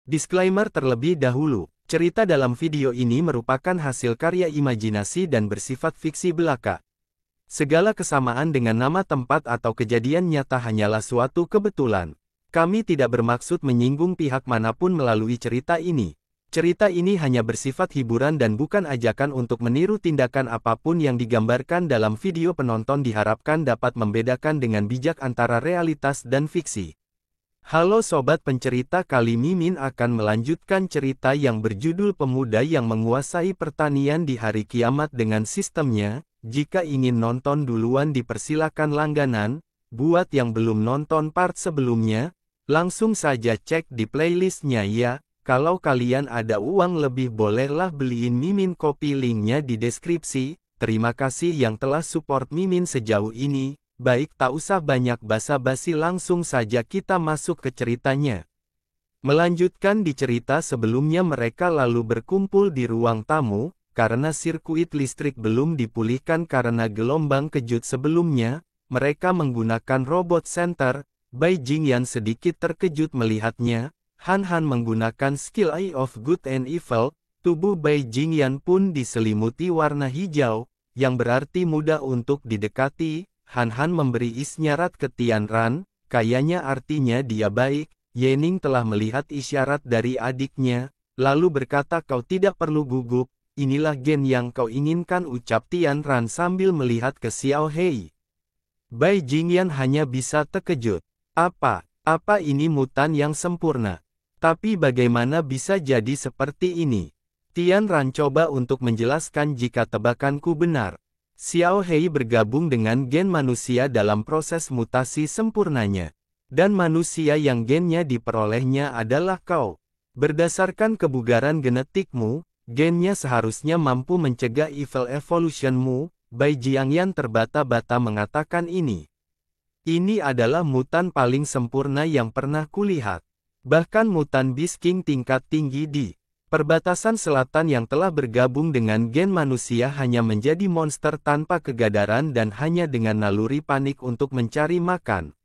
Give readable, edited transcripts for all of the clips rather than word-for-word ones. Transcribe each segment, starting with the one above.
Disclaimer terlebih dahulu, cerita dalam video ini merupakan hasil karya imajinasi dan bersifat fiksi belaka. Segala kesamaan dengan nama tempat atau kejadian nyata hanyalah suatu kebetulan. Kami tidak bermaksud menyinggung pihak manapun melalui cerita ini. Cerita ini hanya bersifat hiburan dan bukan ajakan untuk meniru tindakan apapun yang digambarkan dalam video. Penonton diharapkan dapat membedakan dengan bijak antara realitas dan fiksi. Halo Sobat Pencerita, kali Mimin akan melanjutkan cerita yang berjudul Pemuda yang Menguasai Pertanian di Hari Kiamat dengan sistemnya. Jika ingin nonton duluan dipersilakan langganan, buat yang belum nonton part sebelumnya, langsung saja cek di playlistnya ya. Kalau kalian ada uang lebih bolehlah beliin Mimin kopi, linknya di deskripsi. Terima kasih yang telah support Mimin sejauh ini. Baik, tak usah banyak basa-basi, langsung saja kita masuk ke ceritanya. Melanjutkan di cerita sebelumnya, mereka lalu berkumpul di ruang tamu, karena sirkuit listrik belum dipulihkan karena gelombang kejut sebelumnya. Mereka menggunakan robot center. Bai Jingyan sedikit terkejut melihatnya. Han menggunakan skill Eye of Good and Evil. Tubuh Bai Jingyan pun diselimuti warna hijau, yang berarti mudah untuk didekati. Han memberi isyarat ke Tianran, kayaknya artinya dia baik. Yening telah melihat isyarat dari adiknya, lalu berkata, kau tidak perlu gugup, inilah gen yang kau inginkan, ucap Tianran sambil melihat ke Xiao Hei. Bai Jingyan hanya bisa terkejut. Apa ini mutan yang sempurna? Tapi bagaimana bisa jadi seperti ini? Tianran coba untuk menjelaskan jika tebakanku benar. Xiao Hei bergabung dengan gen manusia dalam proses mutasi sempurnanya. Dan manusia yang gennya diperolehnya adalah kau. Berdasarkan kebugaran genetikmu, gennya seharusnya mampu mencegah evil evolutionmu. Bai Jiangyan terbata-bata mengatakan ini. Ini adalah mutan paling sempurna yang pernah kulihat. Bahkan mutan Beast King tingkat tinggi di perbatasan selatan yang telah bergabung dengan gen manusia hanya menjadi monster tanpa kegadaran dan hanya dengan naluri panik untuk mencari makan.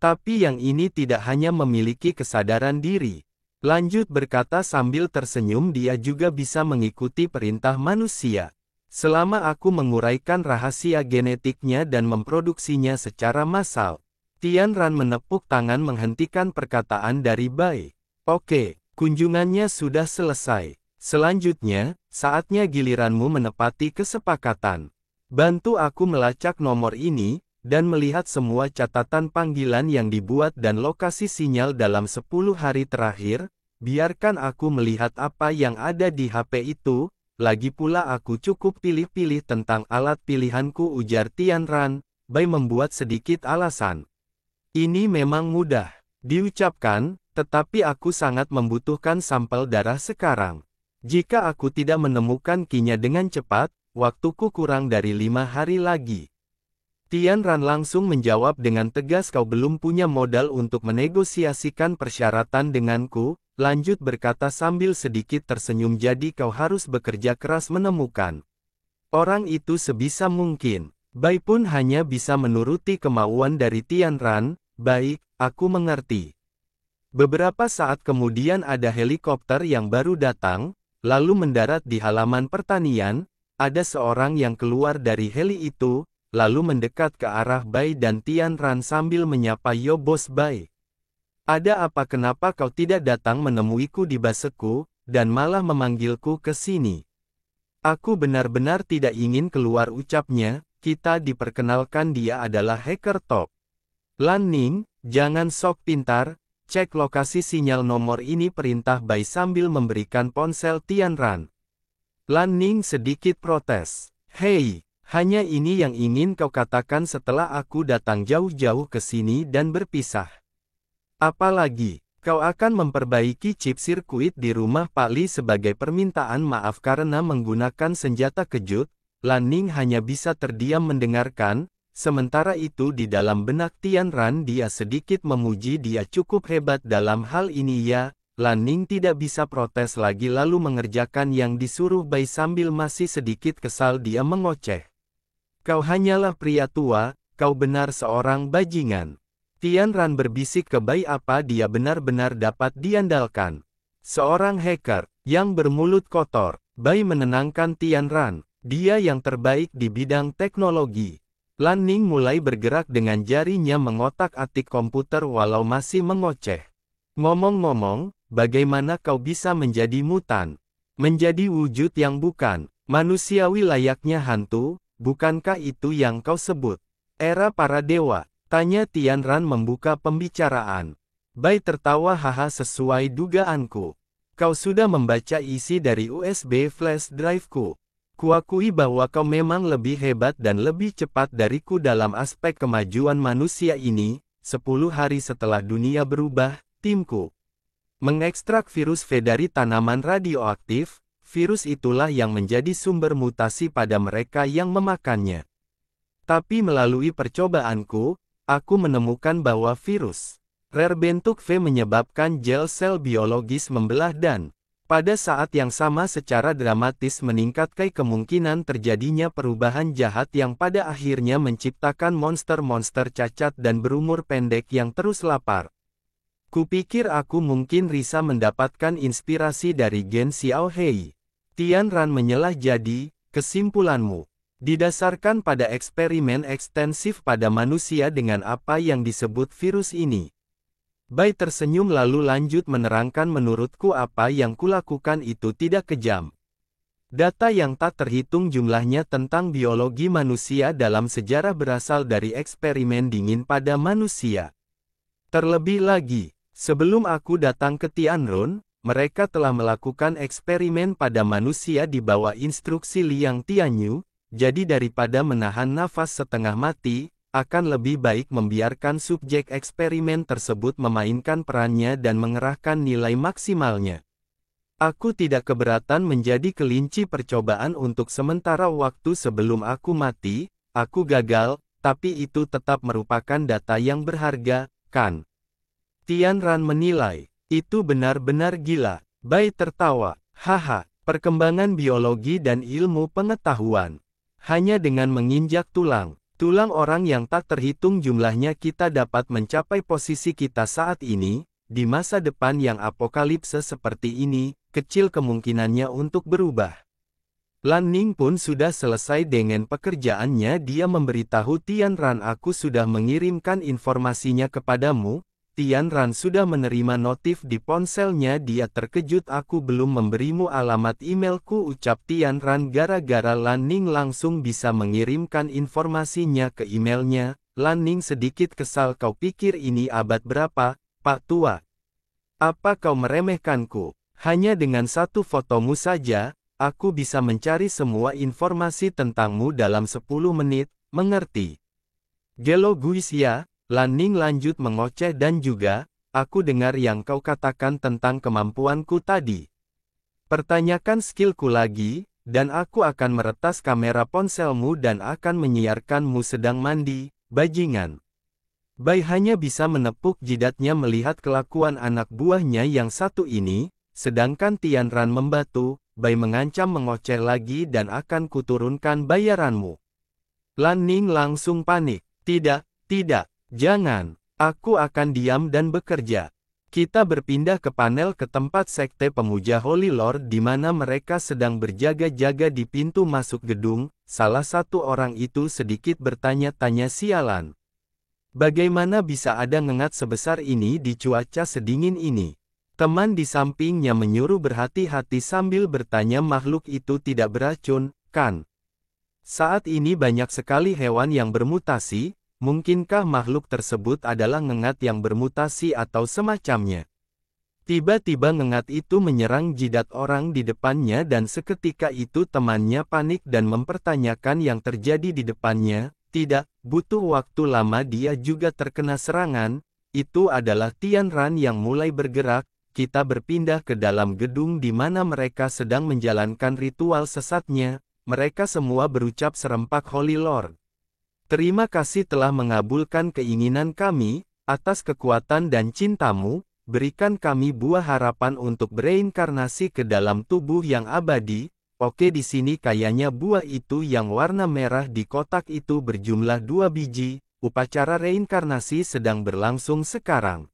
Tapi yang ini tidak hanya memiliki kesadaran diri. Lanjut berkata sambil tersenyum, dia juga bisa mengikuti perintah manusia. Selama aku menguraikan rahasia genetiknya dan memproduksinya secara massal. Tianran menepuk tangan menghentikan perkataan dari Bai. Oke. Kunjungannya sudah selesai. Selanjutnya, saatnya giliranmu menepati kesepakatan. Bantu aku melacak nomor ini, dan melihat semua catatan panggilan yang dibuat dan lokasi sinyal dalam 10 hari terakhir. Biarkan aku melihat apa yang ada di HP itu. Lagi pula aku cukup pilih-pilih tentang alat pilihanku, ujar Tianran. Bai membuat sedikit alasan. Ini memang mudah diucapkan, tetapi aku sangat membutuhkan sampel darah sekarang. Jika aku tidak menemukan kinya dengan cepat, waktuku kurang dari 5 hari lagi. Tianran langsung menjawab dengan tegas, kau belum punya modal untuk menegosiasikan persyaratan denganku. Lanjut berkata sambil sedikit tersenyum, jadi kau harus bekerja keras menemukan orang itu sebisa mungkin. Bai pun hanya bisa menuruti kemauan dari Tianran. Baik, aku mengerti. Beberapa saat kemudian ada helikopter yang baru datang, lalu mendarat di halaman pertanian. Ada seorang yang keluar dari heli itu, lalu mendekat ke arah Bai dan Tianran sambil menyapa, yo bos Bai. Ada apa, kenapa kau tidak datang menemuiku di baseku, dan malah memanggilku ke sini? Aku benar-benar tidak ingin keluar, ucapnya. Kita diperkenalkan, dia adalah hacker top. Lan Ning, jangan sok pintar. Cek lokasi sinyal nomor ini, perintah Bai sambil memberikan ponsel Tianran. Lan Ning sedikit protes. Hei, hanya ini yang ingin kau katakan setelah aku datang jauh-jauh ke sini dan berpisah? Apalagi, kau akan memperbaiki chip sirkuit di rumah Pak Li sebagai permintaan maaf karena menggunakan senjata kejut? Lan Ning hanya bisa terdiam mendengarkan. Sementara itu di dalam benak Tianran, dia sedikit memuji, dia cukup hebat dalam hal ini ya. Lan Ning tidak bisa protes lagi lalu mengerjakan yang disuruh Bai sambil masih sedikit kesal dia mengoceh. Kau hanyalah pria tua, kau benar seorang bajingan. Tianran berbisik ke Bai, apa dia benar-benar dapat diandalkan? Seorang hacker, yang bermulut kotor. Bai menenangkan Tianran. Dia yang terbaik di bidang teknologi. Lan Ning mulai bergerak dengan jarinya mengotak-atik komputer walau masih mengoceh. Ngomong-ngomong, bagaimana kau bisa menjadi mutan? Menjadi wujud yang bukan manusiawi layaknya hantu, bukankah itu yang kau sebut? Era para dewa, tanya Tianran membuka pembicaraan. Bai tertawa haha sesuai dugaanku. Kau sudah membaca isi dari USB flash drive-ku. Kuakui bahwa kau memang lebih hebat dan lebih cepat dariku dalam aspek kemajuan manusia ini. 10 hari setelah dunia berubah, timku mengekstrak virus V dari tanaman radioaktif. Virus itulah yang menjadi sumber mutasi pada mereka yang memakannya. Tapi melalui percobaanku, aku menemukan bahwa virus rare bentuk V menyebabkan gel sel biologis membelah dan, pada saat yang sama secara dramatis meningkatkan kemungkinan terjadinya perubahan jahat yang pada akhirnya menciptakan monster-monster cacat dan berumur pendek yang terus lapar. Kupikir aku mungkin bisa mendapatkan inspirasi dari Gen Xiao Hei. Tianran menyelah jadi, kesimpulanmu didasarkan pada eksperimen ekstensif pada manusia dengan apa yang disebut virus ini. Bai tersenyum lalu lanjut menerangkan menurutku apa yang kulakukan itu tidak kejam. Data yang tak terhitung jumlahnya tentang biologi manusia dalam sejarah berasal dari eksperimen dingin pada manusia. Terlebih lagi, sebelum aku datang ke Tianrun, mereka telah melakukan eksperimen pada manusia di bawah instruksi Liang Tianyu, jadi daripada menahan nafas setengah mati, akan lebih baik membiarkan subjek eksperimen tersebut memainkan perannya dan mengerahkan nilai maksimalnya. Aku tidak keberatan menjadi kelinci percobaan untuk sementara waktu sebelum aku mati. Aku gagal, tapi itu tetap merupakan data yang berharga, kan? Tianran menilai, itu benar-benar gila. Bai tertawa, haha, perkembangan biologi dan ilmu pengetahuan. Hanya dengan menginjak tulang orang yang tak terhitung jumlahnya kita dapat mencapai posisi kita saat ini. Di masa depan yang apokalipse seperti ini, kecil kemungkinannya untuk berubah. Lan Ning pun sudah selesai dengan pekerjaannya. Dia memberitahu Tianran, aku sudah mengirimkan informasinya kepadamu. Tianran sudah menerima notif di ponselnya. Dia terkejut, aku belum memberimu alamat emailku, ucap Tianran. Gara-gara Lan Ning langsung bisa mengirimkan informasinya ke emailnya. Lan Ning sedikit kesal, kau pikir ini abad berapa, Pak Tua? Apa kau meremehkanku? Hanya dengan satu fotomu saja, aku bisa mencari semua informasi tentangmu dalam 10 menit, mengerti? Gelo Guisia. Lan Ning lanjut mengoceh, dan juga, aku dengar yang kau katakan tentang kemampuanku tadi. Pertanyakan skillku lagi, dan aku akan meretas kamera ponselmu dan akan menyiarkanmu sedang mandi, bajingan. Bai hanya bisa menepuk jidatnya melihat kelakuan anak buahnya yang satu ini, sedangkan Tianran membatu. Bai mengancam mengoceh lagi dan akan kuturunkan bayaranmu. Lan Ning langsung panik, tidak, jangan, aku akan diam dan bekerja. Kita berpindah ke panel ke tempat sekte pemuja Holy Lord di mana mereka sedang berjaga-jaga di pintu masuk gedung. Salah satu orang itu sedikit bertanya-tanya, sialan. Bagaimana bisa ada ngengat sebesar ini di cuaca sedingin ini? Teman di sampingnya menyuruh berhati-hati sambil bertanya, makhluk itu tidak beracun, kan? Saat ini banyak sekali hewan yang bermutasi. Mungkinkah makhluk tersebut adalah ngengat yang bermutasi atau semacamnya? Tiba-tiba ngengat itu menyerang jidat orang di depannya dan seketika itu temannya panik dan mempertanyakan yang terjadi di depannya. Tidak, butuh waktu lama dia juga terkena serangan. Itu adalah Tianran yang mulai bergerak. Kita berpindah ke dalam gedung di mana mereka sedang menjalankan ritual sesatnya. Mereka semua berucap serempak, Holy Lord. Terima kasih telah mengabulkan keinginan kami, atas kekuatan dan cintamu, berikan kami buah harapan untuk bereinkarnasi ke dalam tubuh yang abadi. Oke, di sini kayaknya buah itu yang warna merah di kotak itu berjumlah 2 biji, upacara reinkarnasi sedang berlangsung sekarang.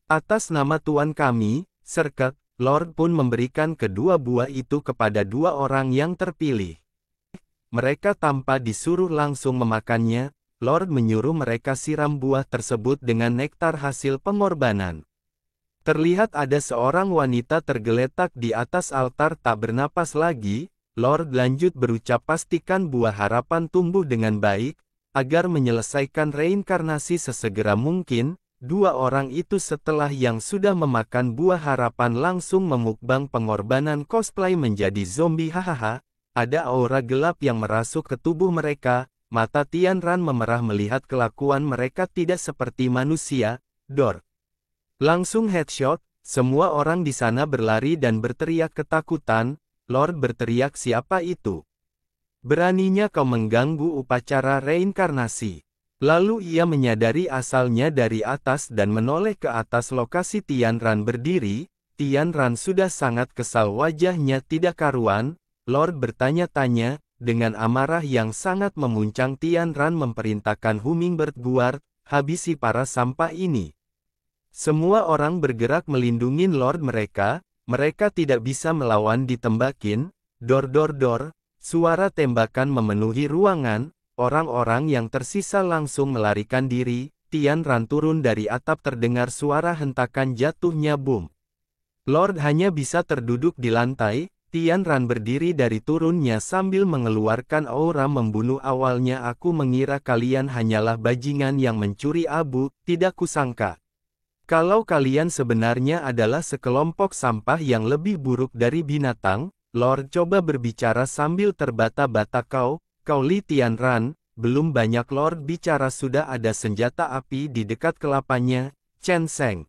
Atas nama Tuan kami, Serket, Lord pun memberikan kedua buah itu kepada dua orang yang terpilih. Mereka tanpa disuruh langsung memakannya, Lord menyuruh mereka siram buah tersebut dengan nektar hasil pengorbanan. Terlihat ada seorang wanita tergeletak di atas altar tak bernapas lagi. Lord lanjut berucap, pastikan buah harapan tumbuh dengan baik, agar menyelesaikan reinkarnasi sesegera mungkin. Dua orang itu setelah yang sudah memakan buah harapan langsung memukbang pengorbanan cosplay menjadi zombie. Hahaha, ada aura gelap yang merasuk ke tubuh mereka. Mata Tianran memerah melihat kelakuan mereka tidak seperti manusia. Dor. Langsung headshot, semua orang di sana berlari dan berteriak ketakutan. Lord berteriak, siapa itu? Beraninya kau mengganggu upacara reinkarnasi. Lalu ia menyadari asalnya dari atas dan menoleh ke atas lokasi Tianran berdiri. Tianran sudah sangat kesal, wajahnya tidak karuan. Lord bertanya-tanya, dengan amarah yang sangat memuncang Tianran memperintahkan Hummingbird Guard, habisi para sampah ini. Semua orang bergerak melindungi Lord mereka tidak bisa melawan ditembakin. Dor dor dor, suara tembakan memenuhi ruangan. Orang-orang yang tersisa langsung melarikan diri. Tianran turun dari atap, terdengar suara hentakan jatuhnya bom. Lord hanya bisa terduduk di lantai. Tianran berdiri dari turunnya sambil mengeluarkan aura membunuh. Awalnya aku mengira kalian hanyalah bajingan yang mencuri abu, tidak kusangka. Kalau kalian sebenarnya adalah sekelompok sampah yang lebih buruk dari binatang. Lord coba berbicara sambil terbata-bata. Kau Li Tianran, belum banyak Lord bicara sudah ada senjata api di dekat kelapanya. Chen Sheng,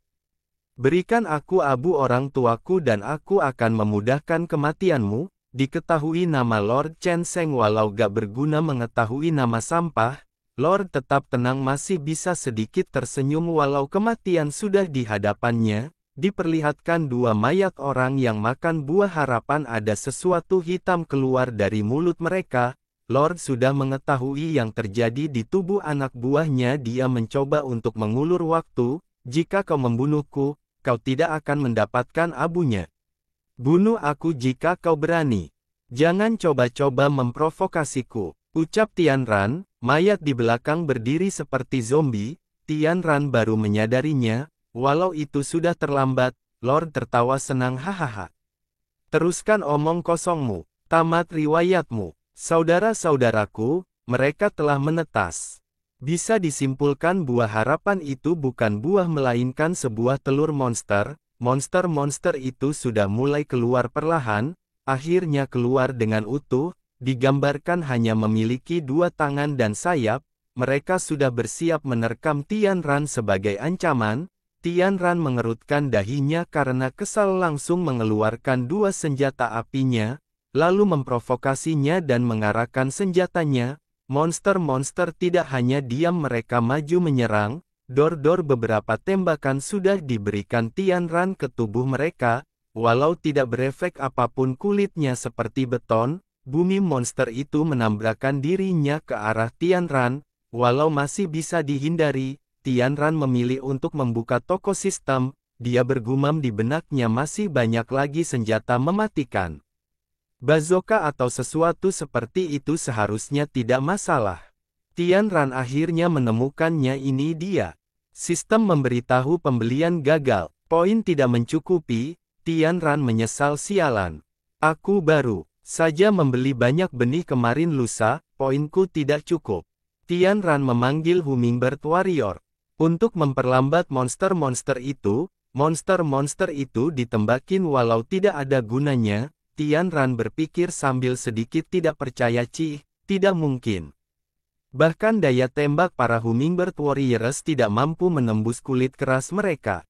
berikan aku abu orang tuaku dan aku akan memudahkan kematianmu. Diketahui nama Lord Chen Sheng walau gak berguna mengetahui nama sampah, Lord tetap tenang, masih bisa sedikit tersenyum walau kematian sudah di hadapannya. Diperlihatkan dua mayat orang yang makan buah harapan, ada sesuatu hitam keluar dari mulut mereka. Lord sudah mengetahui yang terjadi di tubuh anak buahnya. Dia mencoba untuk mengulur waktu. Jika kau membunuhku, kau tidak akan mendapatkan abunya. Bunuh aku jika kau berani. Jangan coba-coba memprovokasiku, ucap Tianran. Mayat di belakang berdiri seperti zombie. Tianran baru menyadarinya, walau itu sudah terlambat. Lord tertawa senang, hahaha. Teruskan omong kosongmu, tamat riwayatmu. Saudara-saudaraku, mereka telah menetas. Bisa disimpulkan buah harapan itu bukan buah melainkan sebuah telur monster. Monster-monster itu sudah mulai keluar perlahan, akhirnya keluar dengan utuh. Digambarkan hanya memiliki dua tangan dan sayap. Mereka sudah bersiap menerkam Tianran sebagai ancaman. Tianran mengerutkan dahinya karena kesal, langsung mengeluarkan dua senjata apinya, lalu memprovokasinya dan mengarahkan senjatanya. Monster-monster tidak hanya diam, mereka maju menyerang. Dor-dor, beberapa tembakan sudah diberikan Tianran ke tubuh mereka. Walau tidak berefek apapun, kulitnya seperti beton. Bumi monster itu menambrakkan dirinya ke arah Tianran. Walau masih bisa dihindari, Tianran memilih untuk membuka toko sistem. Dia bergumam di benaknya, masih banyak lagi senjata mematikan. Bazooka atau sesuatu seperti itu seharusnya tidak masalah. Tianran akhirnya menemukannya, ini dia. Sistem memberitahu pembelian gagal. Poin tidak mencukupi. Tianran menyesal, sialan. Aku baru saja membeli banyak benih kemarin lusa, poinku tidak cukup. Tianran memanggil Hummingbird Warrior untuk memperlambat monster-monster itu. Monster-monster itu ditembakin walau tidak ada gunanya. Tianran berpikir sambil sedikit tidak percaya, tidak mungkin. Bahkan daya tembak para Hummingbird Warriors tidak mampu menembus kulit keras mereka.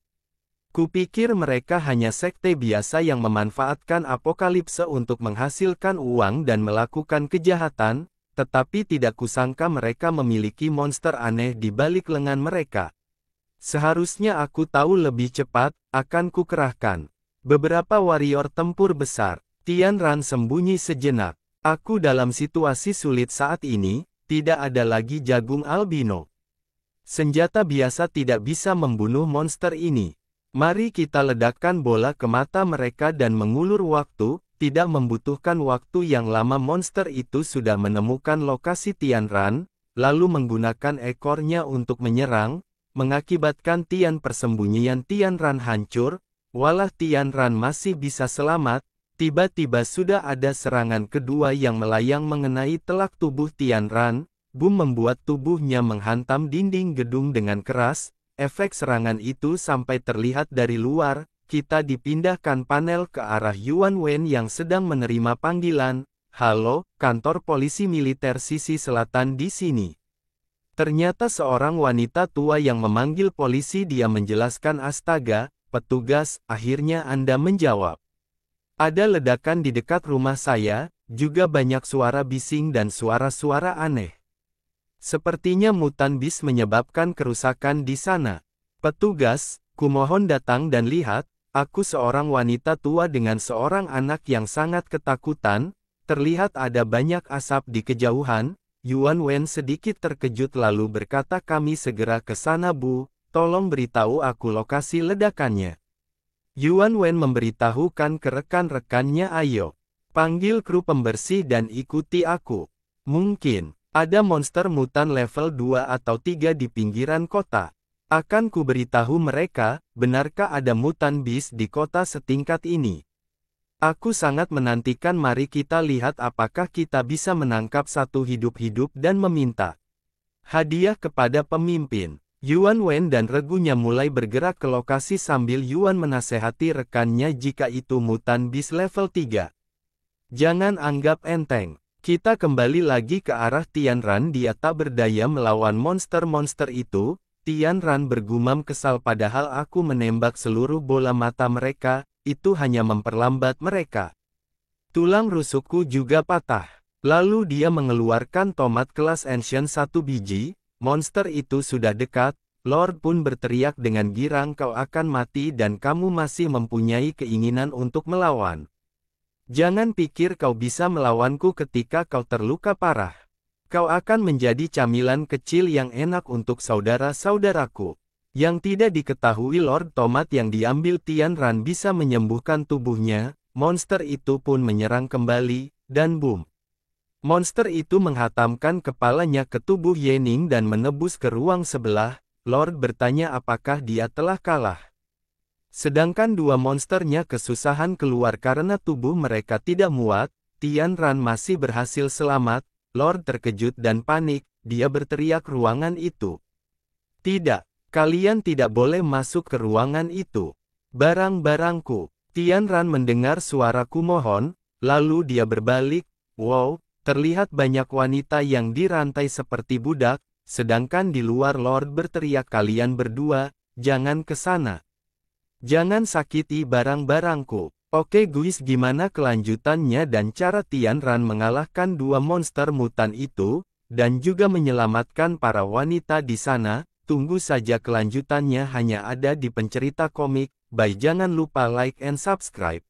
Kupikir mereka hanya sekte biasa yang memanfaatkan apokalipse untuk menghasilkan uang dan melakukan kejahatan, tetapi tidak kusangka mereka memiliki monster aneh di balik lengan mereka. Seharusnya aku tahu lebih cepat, akan kukerahkan beberapa warrior tempur besar. Tianran sembunyi sejenak. Aku dalam situasi sulit saat ini, tidak ada lagi jagung albino. Senjata biasa tidak bisa membunuh monster ini. Mari kita ledakkan bola ke mata mereka dan mengulur waktu. Tidak membutuhkan waktu yang lama, monster itu sudah menemukan lokasi Tianran, lalu menggunakan ekornya untuk menyerang, mengakibatkan persembunyian Tianran hancur. Walau Tianran masih bisa selamat, tiba-tiba sudah ada serangan kedua yang melayang mengenai telak tubuh Tianran. Boom membuat tubuhnya menghantam dinding gedung dengan keras. Efek serangan itu sampai terlihat dari luar. Kita dipindahkan panel ke arah Yuan Wen yang sedang menerima panggilan. Halo, kantor polisi militer sisi selatan di sini. Ternyata seorang wanita tua yang memanggil polisi. Dia menjelaskan, astaga, petugas, akhirnya Anda menjawab. Ada ledakan di dekat rumah saya, juga banyak suara bising dan suara-suara aneh. Sepertinya mutan bis menyebabkan kerusakan di sana. Petugas, kumohon datang dan lihat. Aku seorang wanita tua dengan seorang anak yang sangat ketakutan. Terlihat ada banyak asap di kejauhan. Yuan Wen sedikit terkejut lalu berkata, kami segera ke sana Bu, tolong beritahu aku lokasi ledakannya. Yuan Wen memberitahukan ke rekan-rekannya, ayo, panggil kru pembersih dan ikuti aku. Mungkin ada monster mutan level 2 atau 3 di pinggiran kota. Akan ku beritahu mereka, benarkah ada mutan bis di kota setingkat ini? Aku sangat menantikan, mari kita lihat apakah kita bisa menangkap satu hidup-hidup dan meminta hadiah kepada pemimpin. Yuan Wen dan regunya mulai bergerak ke lokasi sambil Yuan menasehati rekannya jika itu mutan bis level 3. Jangan anggap enteng. Kita kembali lagi ke arah Tianran, dia tak berdaya melawan monster-monster itu. Tianran bergumam kesal, padahal aku menembak seluruh bola mata mereka, itu hanya memperlambat mereka. Tulang rusukku juga patah. Lalu dia mengeluarkan tomat kelas Ancient 1 biji, monster itu sudah dekat. Lord pun berteriak dengan girang, kau akan mati dan kamu masih mempunyai keinginan untuk melawan. Jangan pikir kau bisa melawanku ketika kau terluka parah. Kau akan menjadi camilan kecil yang enak untuk saudara-saudaraku. Yang tidak diketahui Lord Tomat yang diambil Tianran bisa menyembuhkan tubuhnya. Monster itu pun menyerang kembali, dan boom. Monster itu menghantamkan kepalanya ke tubuh Yening dan menebus ke ruang sebelah. Lord bertanya apakah dia telah kalah. Sedangkan dua monsternya kesusahan keluar karena tubuh mereka tidak muat. Tianran masih berhasil selamat. Lord terkejut dan panik, dia berteriak ruangan itu. Tidak, kalian tidak boleh masuk ke ruangan itu. Barang-barangku. Tianran mendengar suara kumohon, lalu dia berbalik. Wow, terlihat banyak wanita yang dirantai seperti budak, sedangkan di luar Lord berteriak, kalian berdua, jangan ke sana. Jangan sakiti barang-barangku. Oke guys, gimana kelanjutannya dan cara Tianran mengalahkan dua monster mutan itu, dan juga menyelamatkan para wanita di sana? Tunggu saja kelanjutannya hanya ada di pencerita komik. Bye, jangan lupa like and subscribe.